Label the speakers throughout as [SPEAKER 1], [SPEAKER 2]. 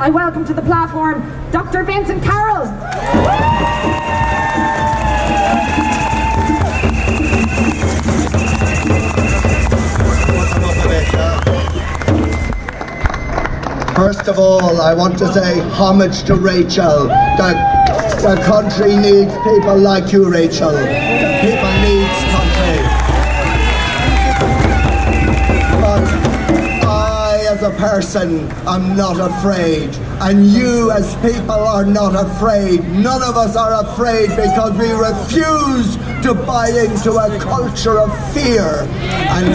[SPEAKER 1] I welcome to the platform Dr. Vincent Carroll.
[SPEAKER 2] First of all, I want to say homage to Rachel. The country needs people like you, Rachel. People needs country. But I, as a person, am not afraid. And you, as people, are not afraid. None of us are afraid because we refuse to buy into a culture of fear. And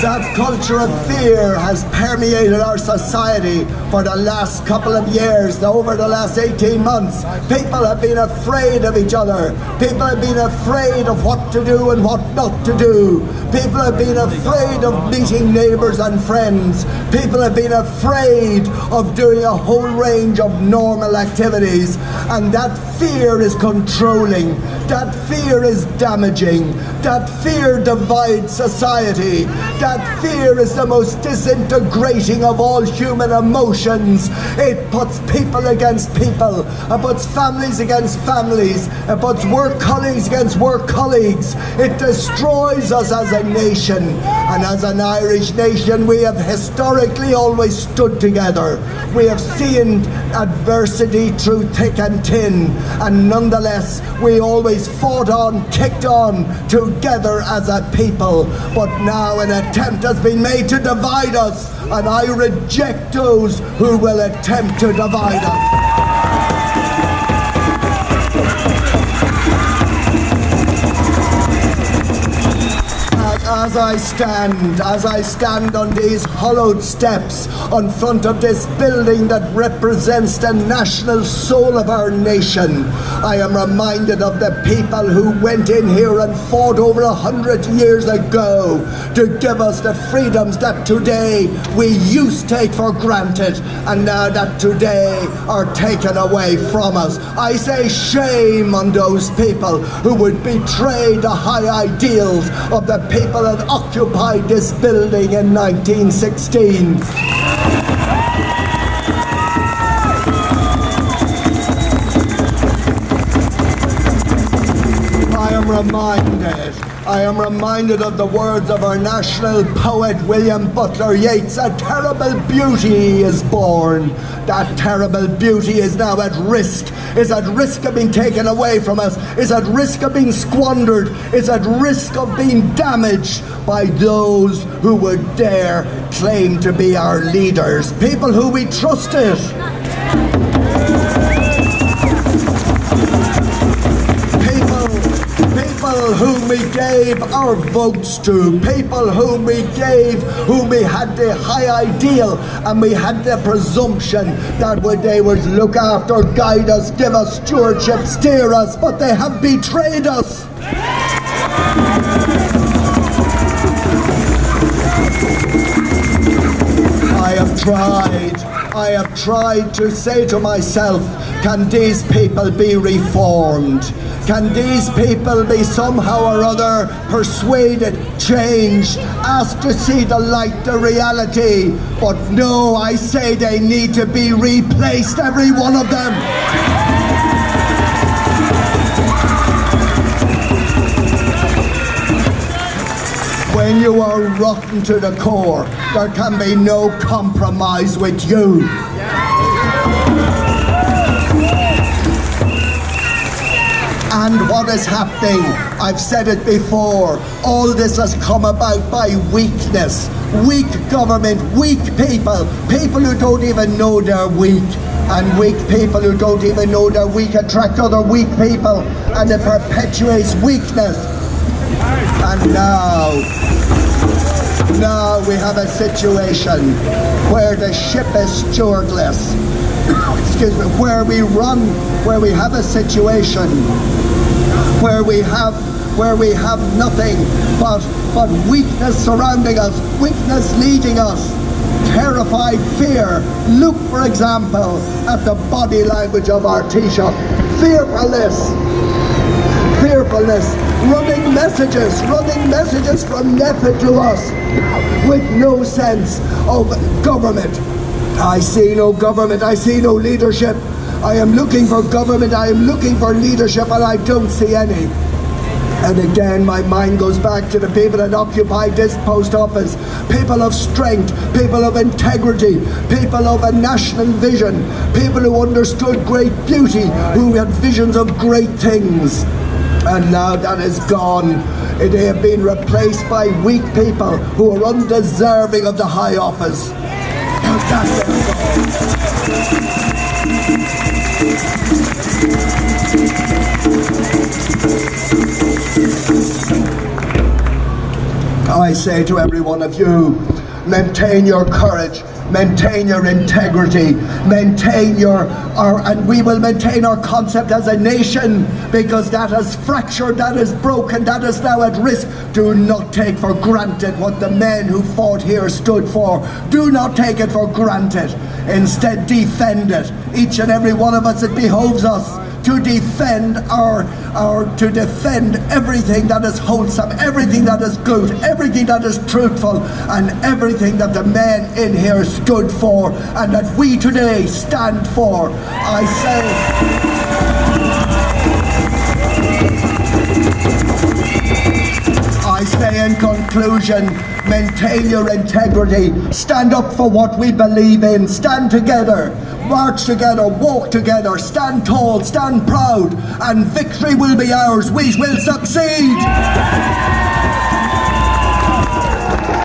[SPEAKER 2] that culture of fear has permeated our society for the last couple of years. Over the last 18 months, people have been afraid of each other. People have been afraid of what to do and what not to do. People have been afraid of meeting neighbours and friends. People have been afraid of doing a whole range of normal activities. And that fear is controlling. That fear is damaging. That fear divides society. That fear is the most disintegrating of all human emotions. It puts people against people. It puts families against families. It puts work colleagues against work colleagues. It destroys us as a nation. And as an Irish nation, we have historically always stood together. We have seen adversity through thick and thin. And nonetheless, we always fought on, kicked on together as a people. But now an attempt has been made to divide us, and I reject those who will attempt to divide us. As I stand on these hollowed steps on front of this building that represents the national soul of our nation, I am reminded of the people who went in here and fought over 100 years ago to give us the freedoms that today we used to take for granted, and now that today are taken away from us. I say shame on those people who would betray the high ideals of the people that occupied this building in 1916. I am reminded of the words of our national poet William Butler Yeats. A terrible beauty is born. That terrible beauty is now at risk. Is at risk of being taken away from us. Is at risk of being squandered. Is at risk of being damaged by those who would dare claim to be our leaders. People who we trusted. People whom we gave our votes to, people whom we had the high ideal, and we had the presumption that they would look after, guide us, give us stewardship, steer us, but they have betrayed us. I have tried to say to myself, can these people be reformed? Can these people be somehow or other persuaded, changed, asked to see the light, the reality? But no, I say they need to be replaced, every one of them. When you are rotten to the core, there can be no compromise with you. And what is happening? I've said it before, all this has come about by weakness. Weak government, weak people, people who don't even know they're weak. And weak people who don't even know they're weak attract other weak people, and it perpetuates weakness. And now we have a situation where the ship is stewardless. Excuse me, where we have a situation where we have nothing but weakness surrounding us, weakness leading us, terrified fear. Look, for example, at the body language of our Taoiseach. Fearfulness, running messages from Nefa to us with no sense of government. I see no government, I see no leadership. I am looking for government, I am looking for leadership, and I don't see any. And again, my mind goes back to the people that occupied this post office. People of strength, people of integrity, people of a national vision, people who understood great beauty, who had visions of great things. And now that is gone. They have been replaced by weak people who are undeserving of the high office. Now that I say to every one of you, maintain your courage, maintain your integrity, maintain and we will maintain our concept as a nation, because that has fractured, that is broken, that is now at risk. Do not take for granted what the men who fought here stood for. Do not take it for granted. Instead, defend it. Each and every one of us, it behoves us to defend to defend everything that is wholesome, everything that is good, everything that is truthful, and everything that the men in here stood for, and that we today stand for. I say in conclusion, maintain your integrity, stand up for what we believe in, stand together, march together, walk together, stand tall, stand proud, and victory will be ours. We will succeed!